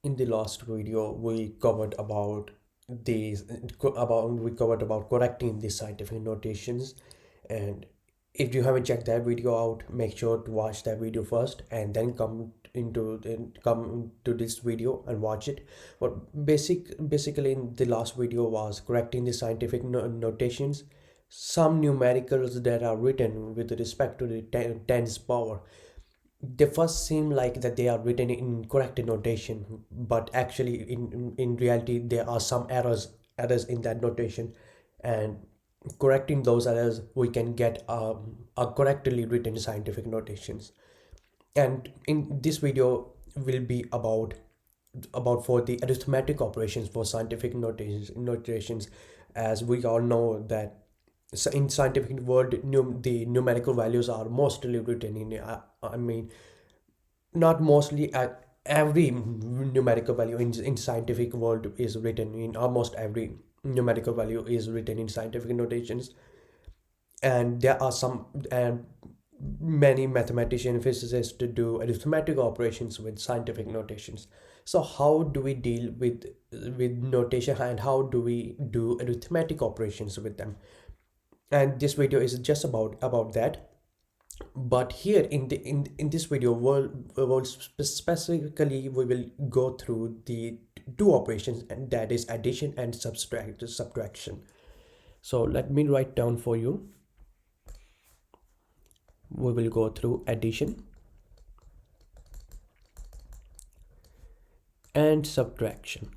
In the last video, we covered about these we covered about correcting the scientific notations, and if you haven't checked that video out, make sure to watch that video first and then come to this video and watch it. But basically in the last video was correcting the scientific notations, some numericals that are written with respect to the tens power. They first seem like that they are written in correct notation, but actually in reality there are some errors in that notation, and correcting those errors we can get a correctly written scientific notations. And in this video will be about for the arithmetic operations for scientific notations, as we all know that in scientific world the numerical values are mostly written in I mean, not mostly, at every numerical value in scientific world is written in almost every numerical value is written in scientific notations. And there are some and many mathematician physicists to do arithmetic operations with scientific notations. So how do we deal with notation, and how do we do arithmetic operations with them? And this video is just about that. But here in this video specifically we will go through the two operations, and that is addition and subtraction. So let me write down for you. We will go through addition and subtraction.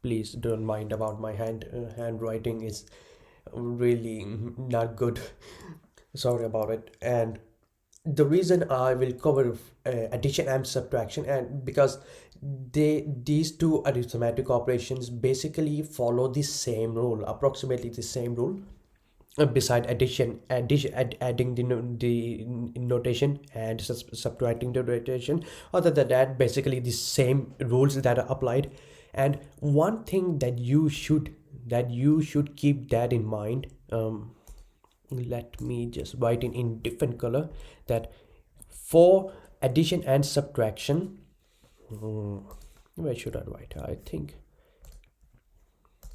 Please don't mind about my handwriting is really not good. Sorry about it. And the reason I will cover addition and subtraction, and because these two arithmetic operations basically follow the same rule, approximately the same rule. Beside adding the notation and subtracting the notation, other than that, basically the same rules that are applied. And one thing that you should keep that in mind. Let me just write in different color, that for addition and subtraction, where should I write? I think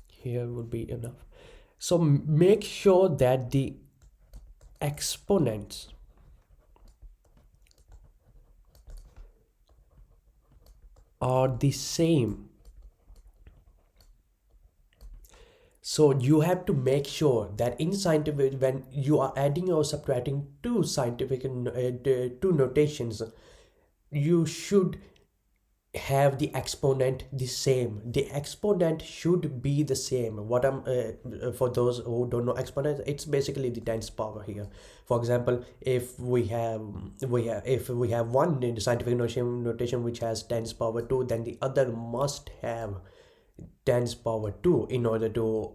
here would be enough. So make sure that the exponents are the same. So you have to make sure that in scientific, when you are adding or subtracting two scientific two notations, you should have the exponent the same. The exponent should be the same. What I'm For those who don't know exponent, it's basically the tens power here. For example, if we have one in the scientific notation which has tens power 2, then the other must have tens power 2 in order to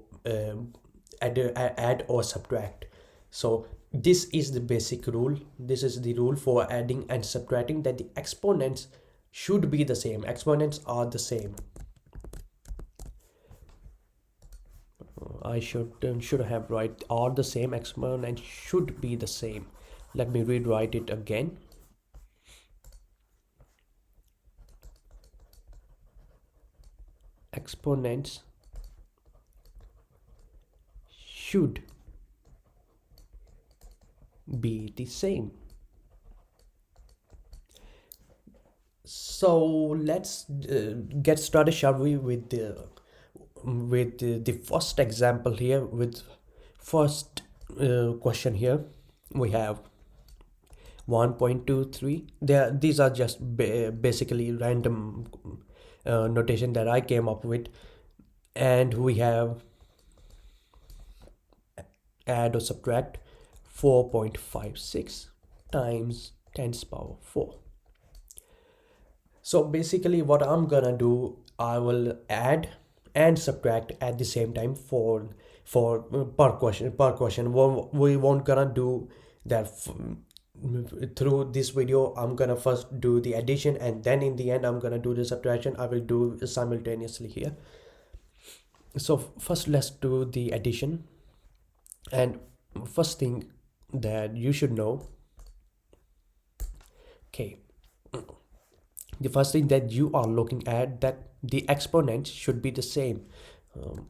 add or subtract. So this is the basic rule. This is the rule for adding and subtracting, that the exponents should be the same. Exponents are the same. I should have write are the same. Exponent should be the same. Let me rewrite it again. Exponents should be the same. So let's get started, shall we, with the first example here, with first question here. We have 1.23. These are just basically random notation that I came up with, and we have add or subtract 4.56 times 10's power 4. So basically what I'm gonna do, I will add and subtract at the same time for per question. We won't gonna do that through this video. I'm gonna first do the addition, and then in the end I'm gonna do the subtraction. I will do simultaneously here. So first let's do the addition. And first thing that you should know Okay, the first thing that you are looking at, that the exponent should be the same. um,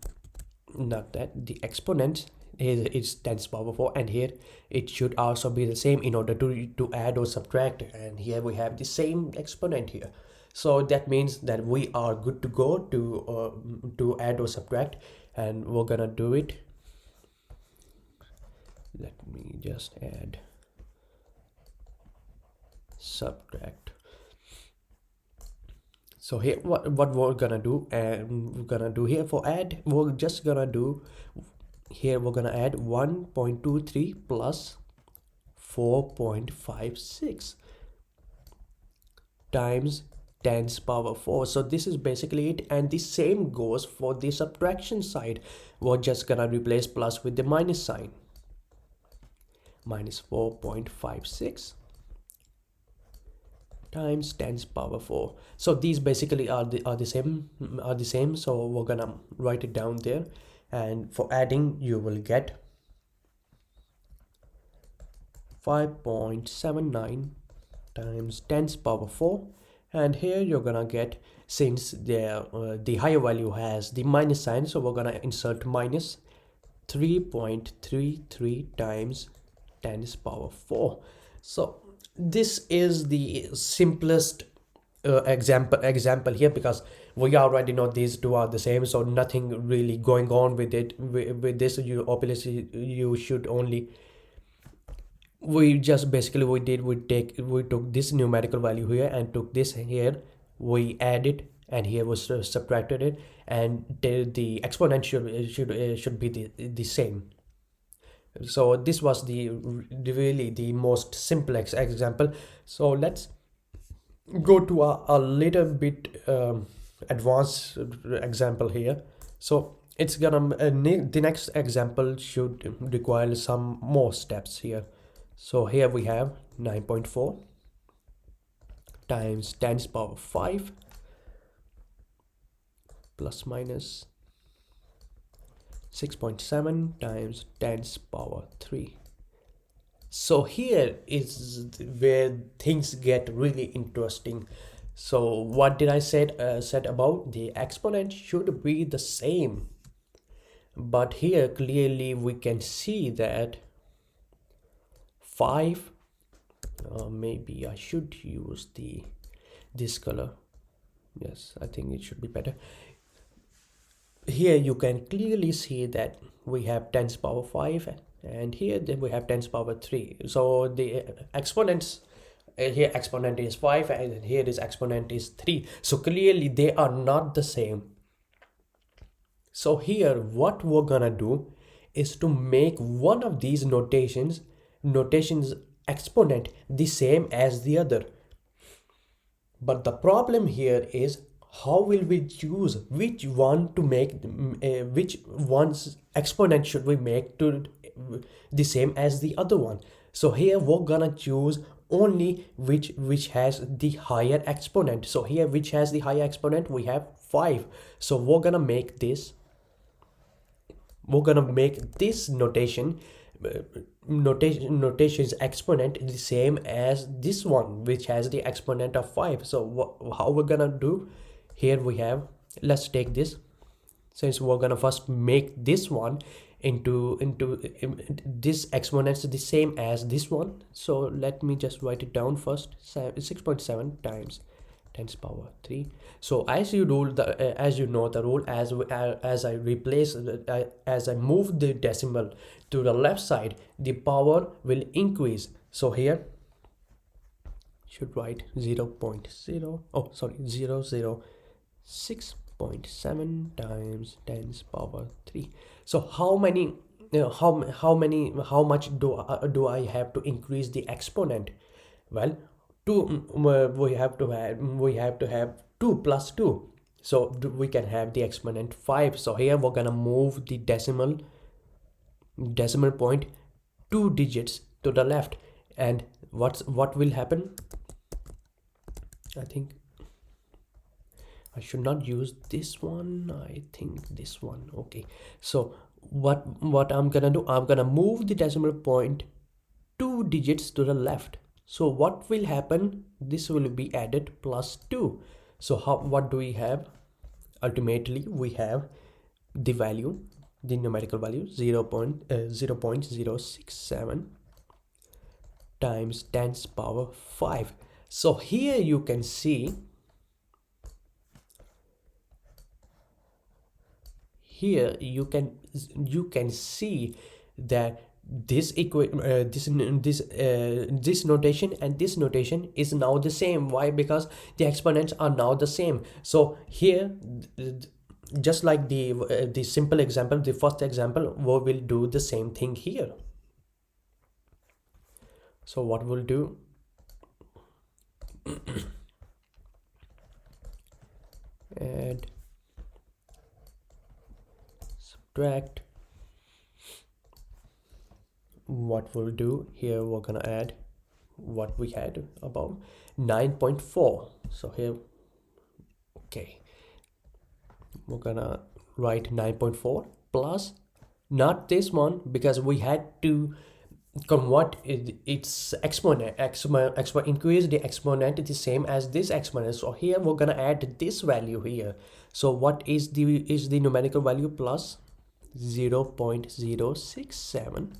Not that the exponent is 10 power 4, and here it should also be the same in order to add or subtract, and here we have the same exponent here. So that means that we are good to go to add or subtract, and we're gonna do it. Let me just add, subtract. So here what we're gonna do, and we're gonna do here for add, we're just gonna do, here we're gonna add 1.23 plus 4.56 times 10 power 4. So this is basically it, and the same goes for the subtraction side. We're just gonna replace plus with the minus sign. Minus 4.56 times 10 power 4. So these basically are the same. So we're gonna write it down there, and for adding you will get 5.79 times 10 power 4, and here you're gonna get, since the higher value has the minus sign, so we're gonna insert minus 3.33 times 10 power 4. So this is the simplest example here, because we already know these two are the same, so nothing really going on with it. With this, you obviously you should only, we just basically we took this numerical value here and took this here, we added, and here was subtracted it, and the exponent should be the same. So this was the really the most simplex example. So let's go to a little bit advanced example here. So it's gonna the next example should require some more steps here. So here we have 9.4 times 10 power 5 plus minus 6.7 times 10 power 3. So here is where things get really interesting. So what did I said about the exponent should be the same, but here clearly we can see that 5, maybe I should use this color. Yes, I think it should be better. Here you can clearly see that we have 10 power 5, and here then we have 10 power 3. So the exponents, here exponent is 5 and here is exponent is 3. So clearly they are not the same. So here what we're gonna do is to make one of these notations exponent the same as the other. But the problem here is, how will we choose which one to make, which one's exponent should we make to the same as the other one? So here we're gonna choose only which has the higher exponent. So here which has the higher exponent, we have 5. So we're gonna make this notation's exponent the same as this one which has the exponent of 5. So how we're gonna do, here we have, let's take this, since we're gonna first make this one into this exponent the same as this one. So let me just write it down first. 6.7 times 10 power 3. So as you know the rule, as I replace, as I move the decimal to the left side, the power will increase. So here should write 0.0, oh sorry, 0.6.7 times 10 power 3. So how many, how much do I have to increase the exponent? Well, 2, we have to have 2 plus 2, so we can have the exponent 5. So here we're gonna move the decimal point 2 digits to the left, and what will happen, I think I should not use this one, I think this one. Okay, so what I'm gonna do, I'm gonna move the decimal point 2 digits to the left. So what will happen? This will be added plus 2. So what do we have? Ultimately, we have the value, the numerical value 0.067 times 10 power 5. So here you can see, here you can see that this this notation and this notation is now the same. Why? Because the exponents are now the same. So here, just like the simple example, the first example, we will do the same thing here. So what we'll do, add, subtract. What we'll do here, we're gonna add what we had above, 9.4. So here, okay, we're gonna write 9.4 plus, not this one, because we had to convert its exponent, increase the exponent the same as this exponent. So here we're gonna add this value here. So what is the numerical value? Plus 0.067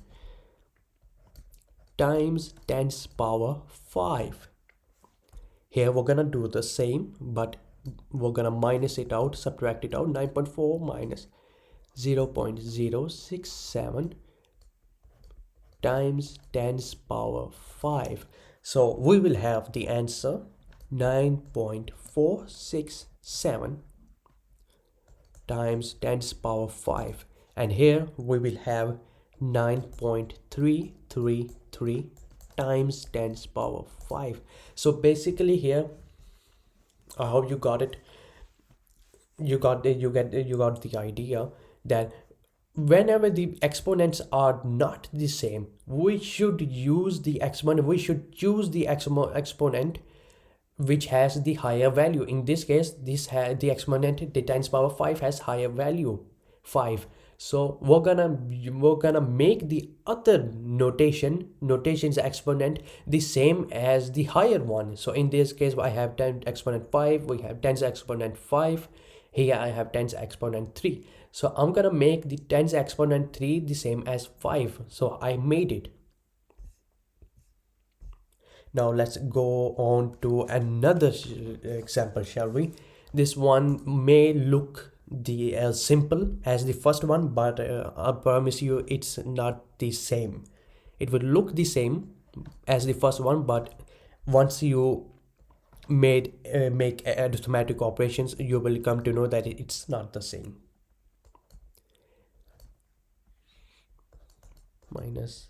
times 10 power 5. Here we're gonna do the same, but we're gonna minus it out, subtract it out. 9.4 minus 0.067 times 10 power 5. So we will have the answer 9.467 times 10 power 5, and here we will have 9.333 times 10 power 5. So basically here, I hope you got it. You got the idea that whenever the exponents are not the same, we should use the exponent. We should choose the exponent which has the higher value. In this case, the exponent, the 10 power 5, has higher value 5. So we're gonna make the other notations exponent the same as the higher one. So in this case, I have 10 exponent 5, we have 10 exponent 5. Here I have 10 exponent 3. So I'm gonna make the 10 exponent 3 the same as 5. So I made it. Now let's go on to another example, shall we? This one may look as simple as the first one, but I promise you it's not the same. It will look the same as the first one, but once you make arithmetic operations, you will come to know that it's not the same. Minus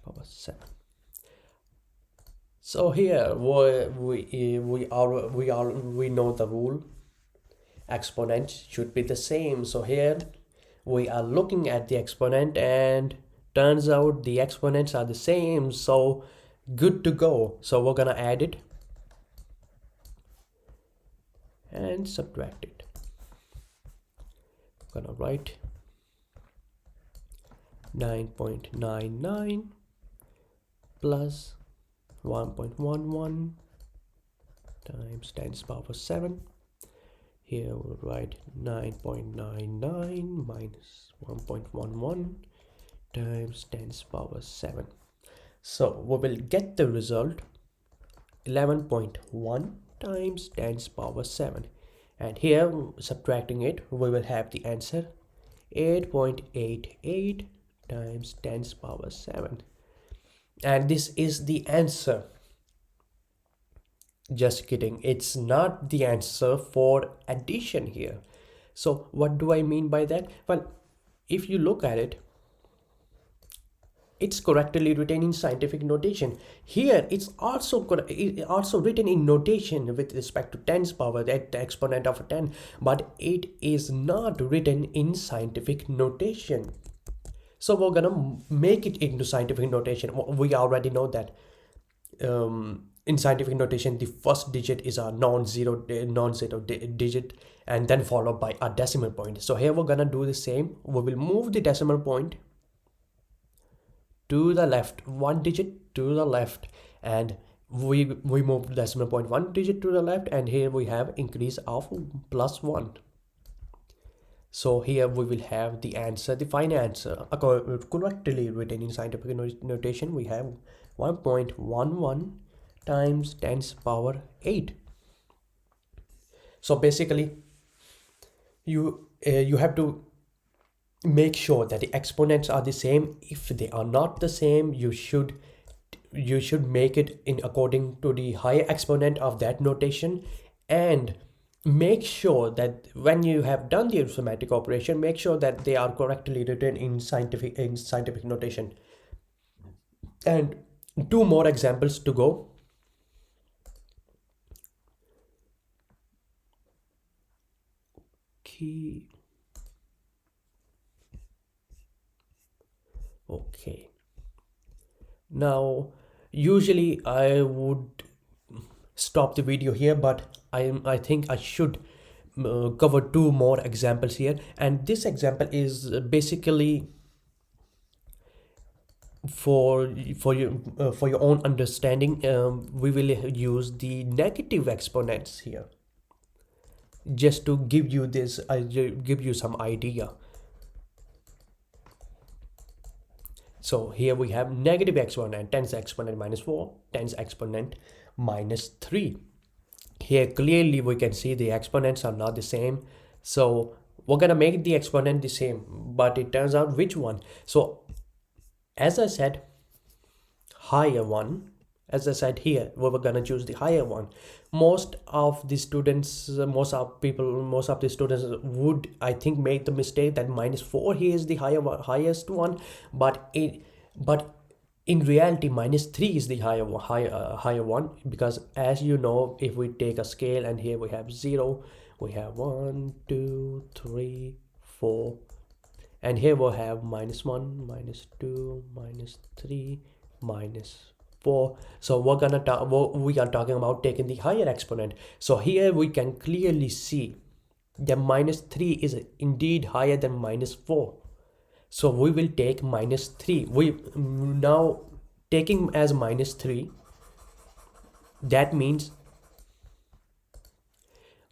power 7. So here we know the rule. Exponents should be the same. So here we are looking at the exponent, and turns out the exponents are the same. So good to go. So we're gonna add it and subtract it. I'm gonna write 9.99 plus 1.11 times 10 power 7. Here we'll write 9.99 minus 1.11 times 10 power 7. So we will get the result 11.1 times 10 power 7. And here, subtracting it, we will have the answer 8.88 times 10 power 7. And this is the answer. Just kidding, it's not the answer for addition here. So what do I mean by that? Well, if you look at it, it's correctly written in scientific notation. Here it's also written in notation with respect to 10's power, that the exponent of 10, but it is not written in scientific notation. So we're gonna make it into scientific notation. We already know that in scientific notation, the first digit is a non-zero digit, and then followed by a decimal point. So here we're gonna do the same. We will move the decimal point to the left, one digit to the left, and we move decimal point one digit to the left, and here we have increase of +1. So here we will have the answer, the final answer. Correctly written in scientific notation, we have 1.11 times 10 power 8. So basically, you have to make sure that the exponents are the same. If they are not the same, you should make it in according to the higher exponent of that notation, and make sure that when you have done the arithmetic operation, make sure that they are correctly written in scientific notation. And two more examples to go. Okay, now usually I would stop the video here, but I think I should cover two more examples here. And this example is basically for your own understanding. We will use the negative exponents here, just to give you this, give you some idea. So here we have negative exponent, 10's exponent -4, 10's exponent -3. Here clearly we can see the exponents are not the same, so we're gonna make the exponent the same, but it turns out which one. So as I said, higher one. As I said here, we were gonna choose the higher one. Most of the students, most of the students would, I think, make the mistake that -4 here is the highest one, but in reality -3 is the higher one, because as you know, if we take a scale and here we have 0, we have 1 2 3 4, and here we'll have -1 -2 -3 -4. So we are talking about taking the higher exponent. So here we can clearly see that -3 is indeed higher than -4. So we will take -3. We now taking as -3, that means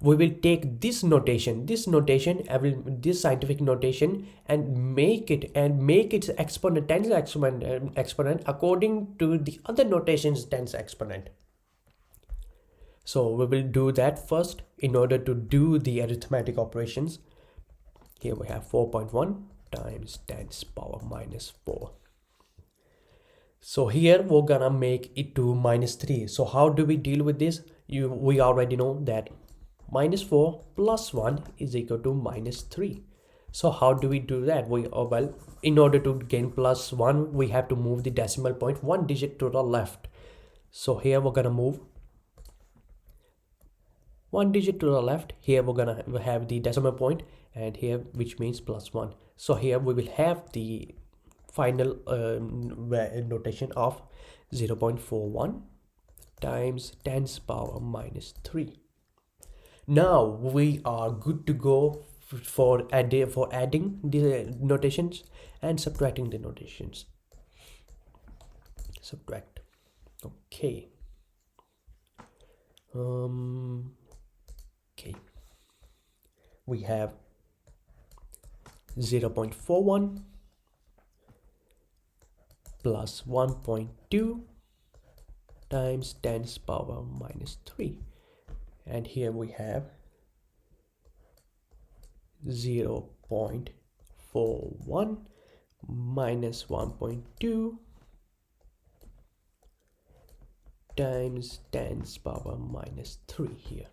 we will take this scientific notation, and make its exponent, tens exponent according to the other notations tens exponent. So we will do that first in order to do the arithmetic operations. Here we have 4.1 times 10's power -4. So here we're gonna make it to -3. So how do we deal with this? We already know that -4 plus 1 is equal to -3. So how do we do that? Well, in order to gain +1, we have to move the decimal point one digit to the left. So here we're gonna move one digit to the left. Here we're gonna have the decimal point, and here, which means +1. So here we will have the final notation of 0.41 times 10's power -3. Now we are good to go for adding the notations and subtracting the notations. Subtract. Okay. Okay. We have 0.41 plus 1.2 times 10's power -3. And here we have 0.41 minus 1.2 times 10's power -3 here.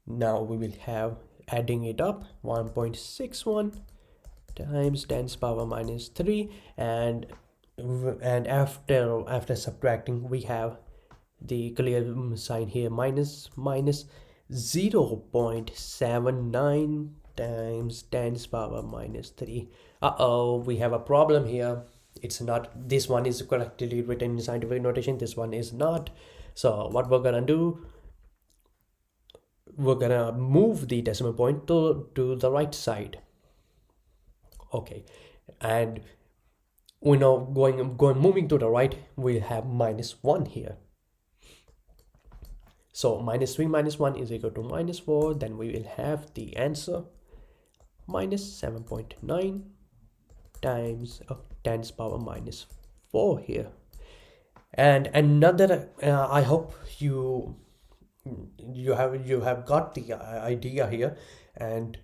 Now we will have, adding it up, 1.61 times 10's power -3, and after subtracting, we have the clear sign here, minus 0.79 times 10's power -3. We have a problem here. It's not, this one is correctly written in scientific notation, this one is not. So what we're gonna do, we're gonna move the decimal point to the right side. Okay, and we know going moving to the right, we'll have minus 1 here. So minus 3 minus 1 is equal to minus 4. Then we will have the answer minus 7.9 times 10 to the power minus 4 here. And another, I hope you have got the idea here, and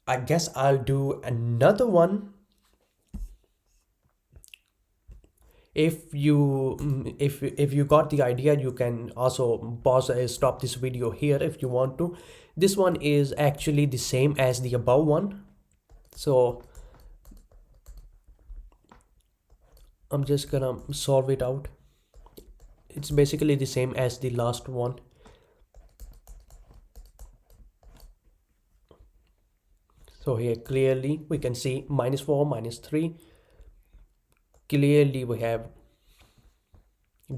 I guess I'll do another one. If you got the idea, you can also pause stop this video here if you want to. This one is actually the same as the above one, so I'm just gonna solve it out. It's basically the same as the last one. So here clearly we can see minus 4 minus 3. Clearly we have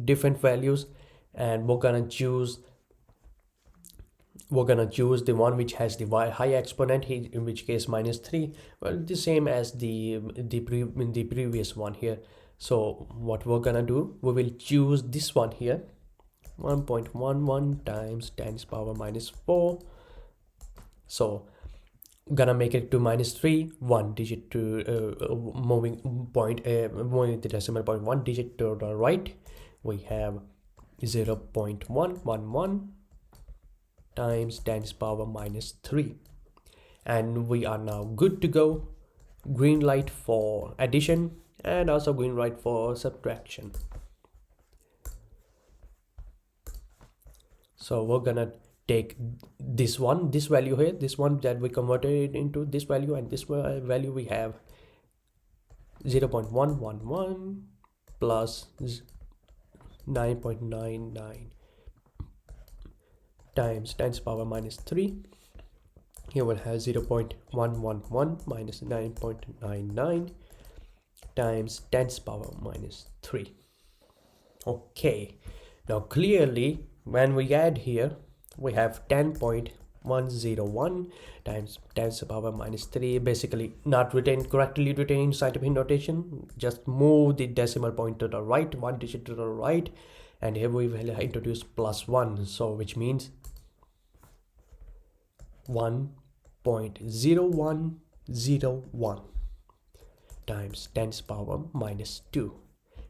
different values, and we're gonna choose the one which has the high exponent, in which case minus 3. Well, the same as the previous one here. So what we're gonna do, we will choose this one here, 1.11 times 10 to the power minus 4. So gonna make it to minus 3, one digit to moving the decimal point one digit to the right. We have 0.111 times 10 to the power minus 3, and we are now good to go. Green light for addition and also green light for subtraction. So we're gonna take this value here, this one that we converted it into this value, and this value we have 0.111 plus 9.99 times 10 to the power minus 3. Here we'll have 0.111 minus 9.99 times 10 to the power minus 3. Okay, now clearly when we add here, we have 10.101 times 10 to the power minus 3. Basically not correctly written in scientific notation. Just move the decimal point to the right, one digit to the right, and here we will introduce plus 1, so which means 1.0101 times 10 to the power minus 2.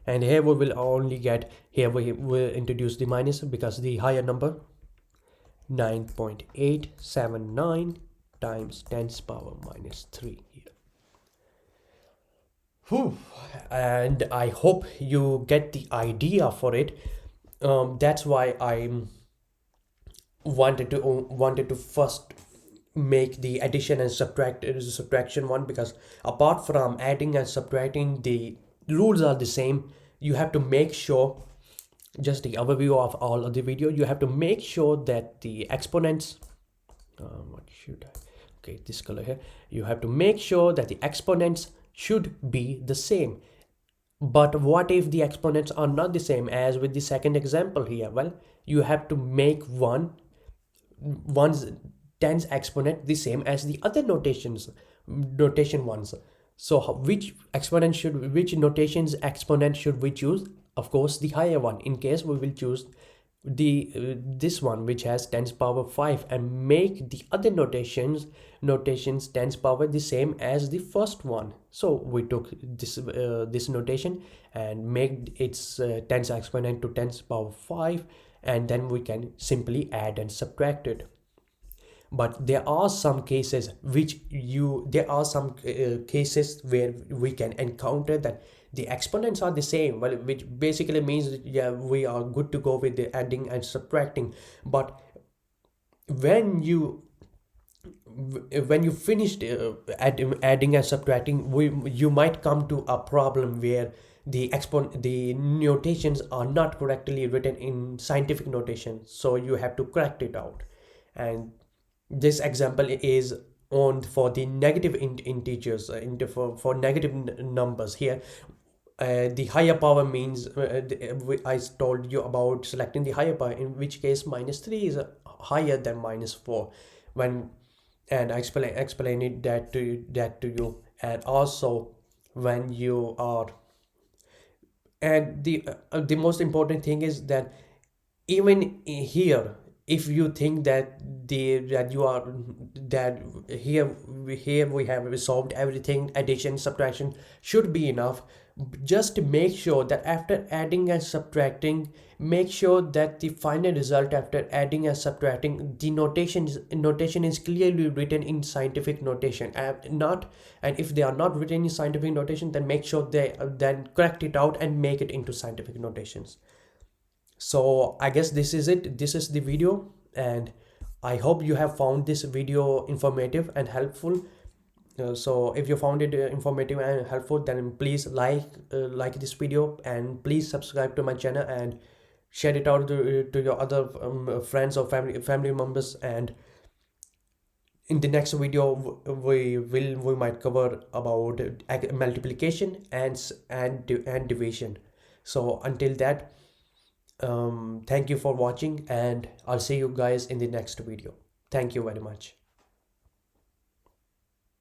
And here we will only get, here we will introduce the minus because the higher number, 9.879 times 10 to the power minus 3 here. Whew. And I hope you get the idea for it. That's why I wanted to first make the addition and subtraction one, because apart from adding and subtracting, the rules are the same. You have to make sure, just the overview of all of the video, you have to make sure that the exponents, this color here, you have to make sure that the exponents should be the same. But what if the exponents are not the same, as with the second example here? Well, you have to make one's tens exponent the same as the other notation ones. So which notation's exponent should we choose? Of course, the higher one. In case we will choose this one which has 10 to the power 5, and make the other notations 10 to the power the same as the first one. So we took this notation and make its tens exponent to 10 to the power 5, and then we can simply add and subtract it. But there are some cases cases where we can encounter that the exponents are the same, well, which basically means that, yeah, we are good to go with the adding and subtracting. But when you finished adding and subtracting, you might come to a problem where the notations are not correctly written in scientific notation, so you have to correct it out. And this example is on for the negative integers, for negative numbers here. The higher power means I told you about selecting the higher power, in which case minus 3 is higher than minus 4. And I explain it that to you. And also when you are And the most important thing is that even here, if you think that that you are that here we have solved everything, addition subtraction should be enough. Just make sure that after adding and subtracting, make sure that the final result after adding and subtracting, the notation is clearly written in scientific notation, and not, and if they are not written in scientific notation, then make sure they then correct it out and make it into scientific notations. So I guess this is it, this is the video, and I hope you have found this video informative and helpful. So if you found it informative and helpful, then please like this video, and please subscribe to my channel and share it out to your other friends or family members. And in the next video we might cover about multiplication and division. So until that, thank you for watching, and I'll see you guys in the next video. Thank you very much.